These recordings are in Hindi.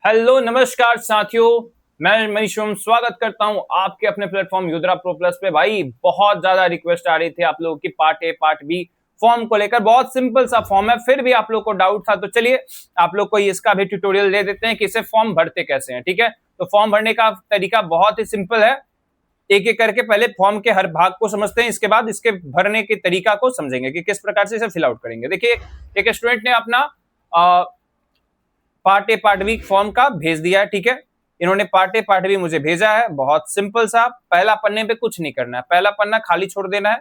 हेलो नमस्कार साथियों, मैं मनीषम स्वागत करता हूं आपके अपने प्लेटफॉर्म युद्रा प्रो प्लस पे। भाई बहुत ज्यादा रिक्वेस्ट आ रही थी आप लोगों की part A part B form को लेकर। बहुत सिंपल सा फॉर्म है, फिर भी आप लोग को डाउट था तो चलिए आप लोग को इसका भी ट्यूटोरियल दे देते हैं कि इसे फॉर्म भरते कैसे हैं। ठीक है, तो फॉर्म भरने का तरीका बहुत ही सिंपल है। एक एक करके पहले फॉर्म के हर भाग को समझते हैं, इसके बाद इसके भरने के तरीका को समझेंगे कि किस प्रकार से इसे फिल आउट करेंगे। देखिए, एक स्टूडेंट ने अपना part A part B form का भेज दिया है। ठीक है, इन्होंने पार्ट ए पार्ट बी मुझे भेजा है। बहुत सिंपल सा, पहला पन्ने पे कुछ नहीं करना है, पहला पन्ना खाली छोड़ देना है,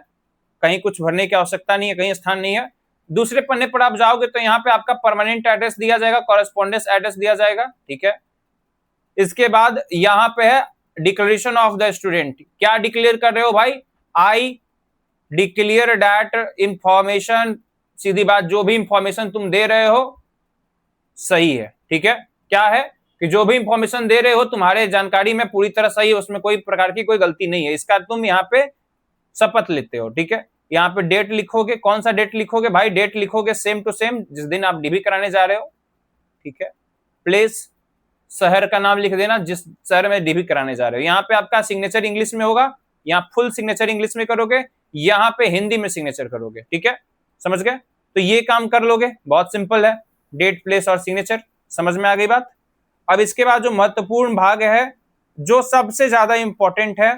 कहीं कुछ भरने की आवश्यकता नहीं है, कहीं स्थान नहीं है। दूसरे पन्ने पर आप जाओगे तो यहाँ पे आपका परमानेंट एड्रेस दिया जाएगा, कॉरेस्पॉन्डेंस एड्रेस दिया जाएगा। ठीक है, इसके बाद यहाँ पे है डिक्लेरेशन ऑफ द स्टूडेंट। क्या डिक्लेयर कर रहे हो भाई? आई डिक्लेयर दैट इंफॉर्मेशन, सीधी बात, जो भी इंफॉर्मेशन तुम दे रहे हो सही है। ठीक है, क्या है कि जो भी इंफॉर्मेशन दे रहे हो तुम्हारे जानकारी में पूरी तरह सही है, उसमें कोई प्रकार की कोई गलती नहीं है, इसका तुम यहाँ पे शपथ लेते हो। ठीक है, यहाँ पे डेट लिखोगे। कौन सा डेट लिखोगे भाई? डेट लिखोगे सेम टू सेम जिस दिन आप डीबी कराने जा रहे हो। ठीक है, प्लेस, शहर का नाम लिख देना जिस शहर में डीबी कराने जा रहे हो। यहाँ पे आपका सिग्नेचर इंग्लिश में होगा, यहाँ फुल सिग्नेचर इंग्लिश में करोगे, यहाँ पे हिंदी में सिग्नेचर करोगे। ठीक है, समझ गए? तो ये काम कर लोगे, बहुत सिंपल है। डेट, प्लेस और सिग्नेचर, समझ में आ गई बात। अब इसके बाद जो महत्वपूर्ण भाग है, जो सबसे ज्यादा इंपॉर्टेंट है,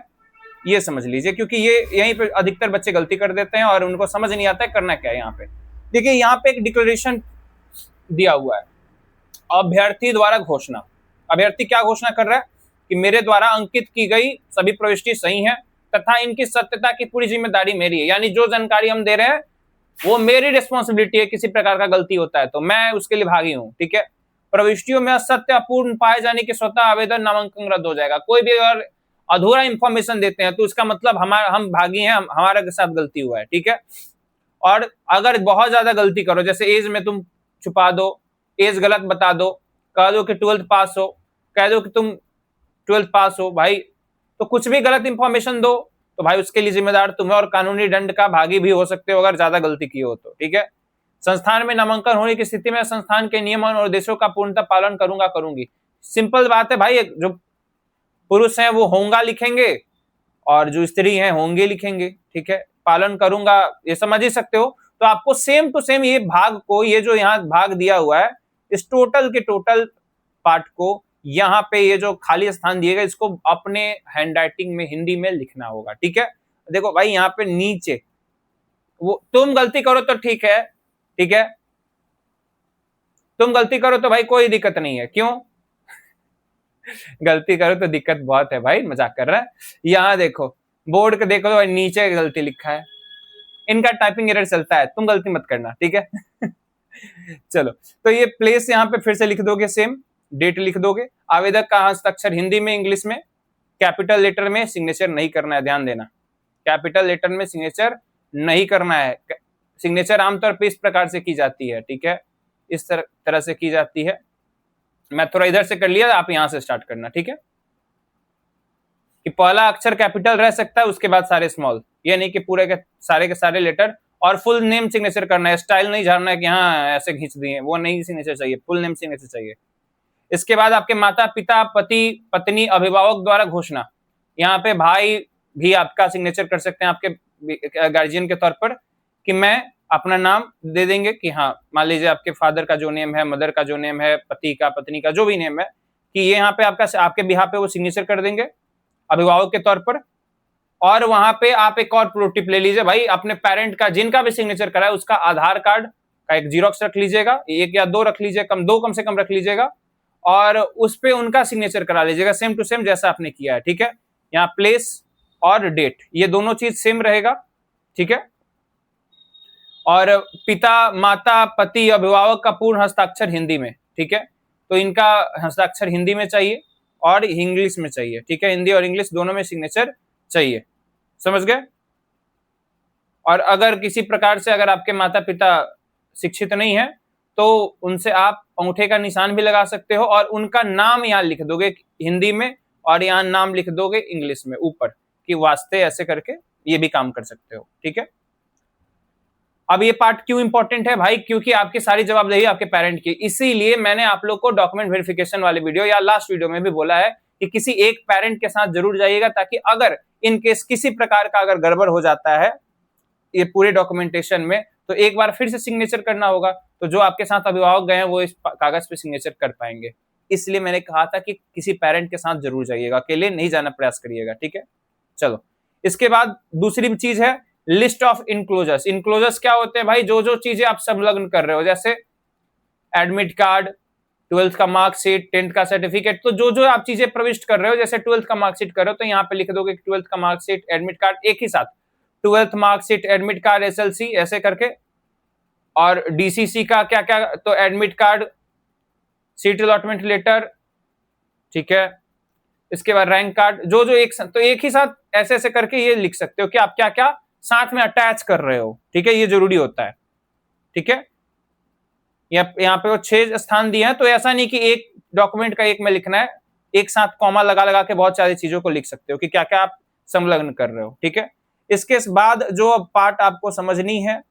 ये समझ लीजिए, क्योंकि ये यहीं पे अधिकतर बच्चे गलती कर देते हैं और उनको समझ नहीं आता है करना क्या है। यहाँ पे देखिए, यहाँ पे एक डिक्लेरेशन दिया हुआ है, अभ्यर्थी द्वारा घोषणा। अभ्यर्थी क्या घोषणा कर रहा है कि मेरे द्वारा अंकित की गई सभी प्रविष्टि सही है तथा इनकी सत्यता की पूरी जिम्मेदारी मेरी है। यानी जो जानकारी हम दे रहे हैं वो मेरी रिस्पॉन्सिबिलिटी है, किसी प्रकार का गलती होता है तो मैं उसके लिए भागी हूं। ठीक है, प्रविष्टियों में असत्य अपूर्ण पाए जाने के स्वतः आवेदन नामांकन रद्द हो जाएगा। कोई भी अगर अधूरा इंफॉर्मेशन देते हैं तो इसका मतलब हम भागी हैं, हमारे के साथ गलती हुआ है। ठीक है, और अगर बहुत ज्यादा गलती करो, जैसे एज में तुम छुपा दो, एज गलत बता दो, कह दो कि 12th पास हो, कह दो कि तुम 12th पास हो भाई, तो कुछ भी गलत इंफॉर्मेशन दो तो भाई उसके लिए जिम्मेदार तुम हो और कानूनी दंड का भागी भी हो सकते हो अगर ज्यादा गलती की हो तो। ठीक है, संस्थान में नामांकन होने की स्थिति में संस्थान के नियमों और उद्देश्यों का पूर्णतः पालन करूंगा करूंगी। सिंपल बात है भाई, जो पुरुष हैं वो होंगे लिखेंगे और जो स्त्री हैं होंगे लिखेंगे। ठीक है, पालन करूंगा ये समझ ही सकते हो। तो आपको सेम टू सेम ये भाग को, ये जो यहाँ भाग दिया हुआ है, इस टोटल के टोटल पार्ट को यहाँ पे ये जो खाली स्थान दिएगा इसको अपने हैंडराइटिंग में हिंदी में लिखना होगा। ठीक है, देखो भाई यहाँ पे नीचे वो तुम गलती करो तो ठीक है, ठीक है, तुम गलती करो तो भाई कोई दिक्कत नहीं है। क्यों? गलती करो तो दिक्कत बहुत है भाई, मजाक कर रहा है। यहाँ देखो बोर्ड के देखो तो नीचे गलती लिखा है, इनका टाइपिंग एरर चलता है, तुम गलती मत करना। ठीक है चलो, तो ये प्लेस यहाँ पे फिर से लिख दोगे, सेम डेट लिख दोगे। आवेदक का हस्ताक्षर हिंदी में इंग्लिश में, कैपिटल लेटर में सिग्नेचर नहीं करना है, ध्यान देना, कैपिटल लेटर में सिग्नेचर नहीं करना है। सिग्नेचर आमतौर पर इस प्रकार से की जाती है। ठीक है, इस तरह से की जाती है। मैं थोड़ा इधर से कर लिया, आप यहां से स्टार्ट करना। ठीक है, कि पहला अक्षर कैपिटल रह सकता है, उसके बाद सारे स्मॉल, ये नहीं कि पूरे के सारे लेटर, और फुल नेम सिग्नेचर करना है। स्टाइल नहीं जानना है कि हाँ ऐसे खींच दिए, वो नहीं सिग्नेचर चाहिए, फुल नेम सिग्नेचर चाहिए। इसके बाद आपके माता पिता, पति पत्नी, अभिभावक द्वारा घोषणा। यहाँ पे भाई भी आपका सिग्नेचर कर सकते हैं आपके गार्जियन के तौर पर, कि मैं अपना नाम दे देंगे कि हाँ, मान लीजिए आपके फादर का जो नेम है, मदर का जो नेम है, पति का, पत्नी का जो भी नेम है, कि ये यहाँ पे आपके बिहाफ पे वो सिग्नेचर कर देंगे अभिभावक के तौर पर। और वहां पे आप एक और प्रो टिप ले लीजिए भाई, अपने पेरेंट का जिनका भी सिग्नेचर करा है उसका आधार कार्ड का एक जीरोक्स रख लीजिएगा, एक या दो रख लीजिए, दो कम से कम रख लीजिएगा, और उस पे उनका सिग्नेचर करा लीजिएगा सेम टू सेम जैसा आपने किया है। ठीक है, यहाँ प्लेस और डेट ये दोनों चीज सेम रहेगा। ठीक है, और पिता, माता, पति, अभिभावक का पूर्ण हस्ताक्षर हिंदी में। ठीक है, तो इनका हस्ताक्षर हिंदी में चाहिए और इंग्लिश में चाहिए। ठीक है, हिंदी और इंग्लिश दोनों में सिग्नेचर चाहिए, समझ गए? और अगर किसी प्रकार से अगर आपके माता पिता शिक्षित नहीं है तो उनसे आप अंगूठे का निशान भी लगा सकते हो और उनका नाम यहाँ लिख दोगे हिंदी में और यहाँ नाम लिख दोगे इंग्लिश में ऊपर, कि वास्ते ऐसे करके ये भी काम कर सकते हो। ठीक है, अब ये पार्ट क्यों इंपॉर्टेंट है भाई, क्योंकि आपकी सारी जवाबदेही आपके पेरेंट की, इसीलिए मैंने आप लोग को डॉक्यूमेंट वेरिफिकेशन वाले वीडियो या लास्ट वीडियो में भी बोला है कि किसी एक पेरेंट के साथ जरूर जाइएगा, ताकि अगर इन केस किसी प्रकार का अगर गड़बड़ हो जाता है ये पूरे डॉक्यूमेंटेशन में, तो एक बार फिर से सिग्नेचर करना होगा, तो जो आपके साथ अभिभावक गए हैं वो इस कागज पे सिग्नेचर कर पाएंगे। इसलिए मैंने कहा था कि किसी पेरेंट के साथ जरूर जाइएगा, अकेले नहीं जाना प्रयास करिएगा, ठीक है। चलो, इसके बाद दूसरी चीज है लिस्ट ऑफ इनक्लोजर्स। इनक्लोजर्स क्या होते हैं भाई, जो जो चीजें आप संलग्न कर रहे हो, जैसे एडमिट कार्ड, 12th का मार्कशीट, 10th का सर्टिफिकेट, तो जो जो आप चीजें प्रविष्ट कर रहे हो, जैसे 12th का मार्कशीट कर रहे हो तो यहाँ पे लिख दोगे 12th का मार्कशीट, एडमिट कार्ड, एक ही साथ 12th marksheet, admit card, SLC, ऐसे करके। और डीसीसी का क्या क्या, तो admit card, seat allotment letter, ठीक है। इसके बाद रैंक कार्ड, जो जो तो एक ही साथ ऐसे ऐसे करके ये लिख सकते हो कि आप क्या क्या साथ में अटैच कर रहे हो, ठीक है, ये जरूरी होता है, ठीक है। यहाँ पे वो 6 स्थान दिए हैं, तो ऐसा नहीं कि एक डॉक्यूमेंट का एक में लिखना है, एक साथ कॉमा लगा लगा के बहुत सारी चीजों को लिख सकते हो कि क्या क्या आप संलग्न कर रहे हो, ठीक है। इसके बाद जो पार्ट आपको समझनी है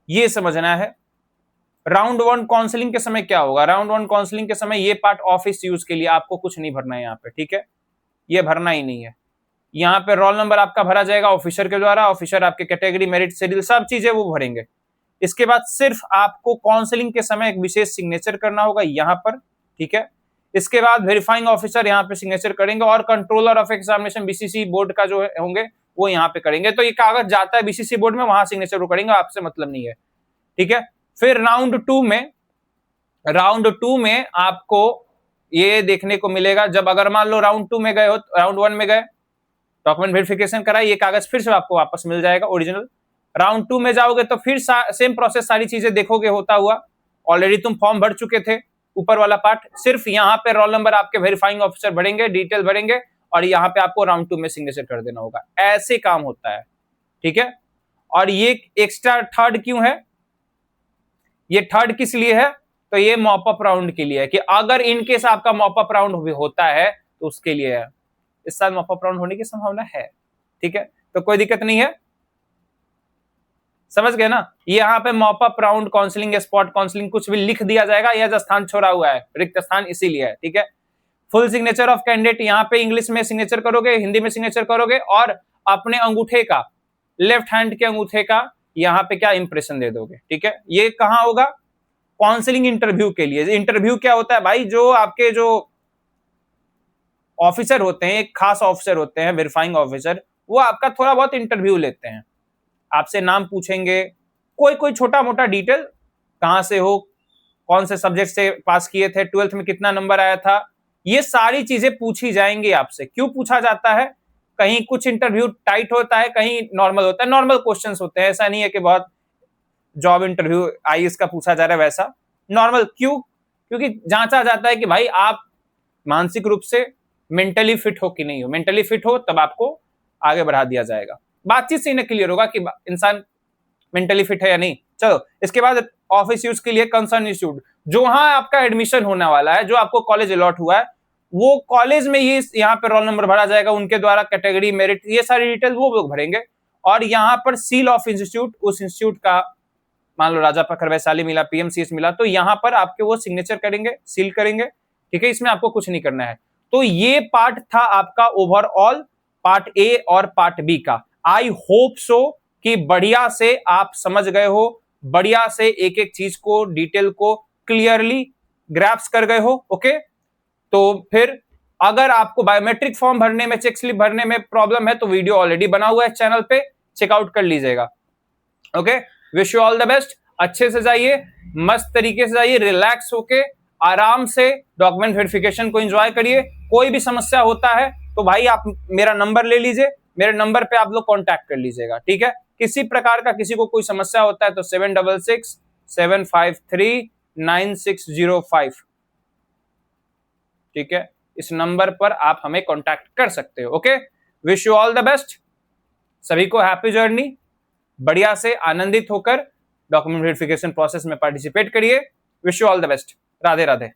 ये समझना है राउंड 1 काउंसलिंग के समय क्या होगा। राउंड 1 काउंसलिंग के समय ये पार्ट ऑफिस यूज के लिए, आपको कुछ नहीं भरना है यहाँ पे, ठीक है, ये भरना ही नहीं है। यहाँ पे रोल नंबर आपका भरा जाएगा ऑफिसर के द्वारा, ऑफिसर आपके कैटेगरी, मेरिट, शेड्यूल, सब चीजें वो भरेंगे। इसके बाद सिर्फ आपको काउंसलिंग के समय एक विशेष सिग्नेचर करना होगा यहाँ पर, ठीक है। इसके बाद वेरीफाइंग ऑफिसर यहाँ पे सिग्नेचर करेंगे, और controller of examination BCC board का जो होंगे वो यहाँ पे करेंगे। तो ये कागज जाता है बीसीसी बोर्ड में, वहां सिग्नेचर वो करेंगे, आपसे मतलब नहीं है, ठीक है। फिर राउंड 2 में आपको ये देखने को मिलेगा, जब अगर मान लो राउंड 2 में गए हो, राउंड 1 में गए, डॉक्यूमेंट वेरिफिकेशन कराए, ये कागज फिर से आपको वापस मिल जाएगा ओरिजिनल। राउंड 2 में जाओगे तो फिर सेम प्रोसेस, सारी चीजें देखोगे होता हुआ। ऑलरेडी तुम फॉर्म भर चुके थे, ऊपर वाला पार्ट, सिर्फ यहाँ पे रोल नंबर आपके वेरीफाइंग ऑफिसर भरेंगे, डिटेल भरेंगे, और यहाँ पे आपको राउंड 2 में सिग्नेचर कर देना होगा। ऐसे काम होता है, ठीक है। और ये एक्स्ट्रा थर्ड क्यों है, ये थर्ड किस लिए है, तो ये मॉप अप राउंड के लिए है, कि अगर इनकेस आपका मॉप अप राउंड होता है तो उसके लिए है। इस साल मॉप अप राउंड होने की संभावना है, ठीक है, तो कोई दिक्कत नहीं है, समझ गए ना। यहाँ पे mop up round, counselling, spot counselling कुछ भी लिख दिया जाएगा, यह जो स्थान छोड़ा हुआ है, रिक्त स्थान, इसीलिए है, ठीक है। फुल सिग्नेचर ऑफ कैंडिडेट, यहाँ पे इंग्लिश में सिग्नेचर करोगे, हिंदी में सिग्नेचर करोगे, और अपने अंगूठे का, लेफ्ट हैंड के अंगूठे का यहाँ पे क्या इंप्रेशन दे दोगे, ठीक है। ये कहाँ होगा, काउंसलिंग इंटरव्यू के लिए। इंटरव्यू क्या होता है भाई, जो आपके जो ऑफिसर होते हैं, एक खास ऑफिसर होते हैं वेरीफाइंग ऑफिसर, वो आपका थोड़ा बहुत इंटरव्यू लेते हैं, आपसे नाम पूछेंगे, कोई कोई छोटा मोटा डिटेल, कहां से हो, कौन से सब्जेक्ट से पास किए थे, 12th में कितना नंबर आया था, ये सारी चीजें पूछी जाएंगी आपसे। क्यों पूछा जाता है, कहीं कुछ इंटरव्यू टाइट होता है, कहीं नॉर्मल होता है, नॉर्मल क्वेश्चंस होते हैं, ऐसा नहीं है कि बहुत जॉब इंटरव्यू आईएएस का पूछा जा रहा है वैसा, नॉर्मल। क्यों, क्योंकि जांचा जाता है कि भाई आप मानसिक रूप से मेंटली फिट हो कि नहीं हो, मेंटली फिट हो तब आपको आगे बढ़ा दिया जाएगा। बातचीत से इन्हें क्लियर होगा कि इंसान मेंटली फिट है या नहीं। चलो, इसके बाद ऑफिस यूज के लिए कंसर्न इंस्टीट्यूट, जो वहां आपका एडमिशन होने वाला है, जो आपको कॉलेज अलॉट हुआ है, वो कॉलेज में ये यहाँ पे रोल नंबर भरा जाएगा, उनके द्वारा कैटेगरी, मेरिट, ये सारी डिटेल वो लोग भरेंगे। और यहाँ पर सील ऑफ इंस्टीट्यूट, उस इंस्टीट्यूट का मान लो राजा पखर वैशाली मिला, पीएमसीएस मिला, तो यहाँ पर आपके वो सिग्नेचर करेंगे, सील करेंगे, ठीक है, इसमें आपको कुछ नहीं करना है। तो ये पार्ट था आपका ओवरऑल पार्ट ए और पार्ट बी का। आई होप सो कि बढ़िया से आप समझ गए हो, बढ़िया से एक एक चीज को, डिटेल को क्लियरली ग्रैप्स कर गए हो, ओके। तो फिर अगर आपको बायोमेट्रिक फॉर्म भरने में, चेक स्लिप भरने में प्रॉब्लम है, तो वीडियो ऑलरेडी बना हुआ है चैनल पे, चेकआउट कर लीजिएगा, okay. Wish you all the best, अच्छे से जाइए, मस्त तरीके से जाइए, रिलैक्स होके आराम से डॉक्यूमेंट वेरिफिकेशन को एंजॉय करिए। कोई भी समस्या होता है तो भाई आप मेरा नंबर ले लीजिए, मेरे नंबर पे आप लोग कांटेक्ट कर लीजिएगा, ठीक है। किसी प्रकार का किसी को कोई समस्या होता है तो 7667539605, ठीक है, इस नंबर पर आप हमें कांटेक्ट कर सकते हो, okay. Wish you all the best, सभी को हैप्पी जर्नी, बढ़िया से आनंदित होकर डॉक्यूमेंट वेरिफिकेशन प्रोसेस में पार्टिसिपेट करिए। Wish you all the best, Radhe Radhe.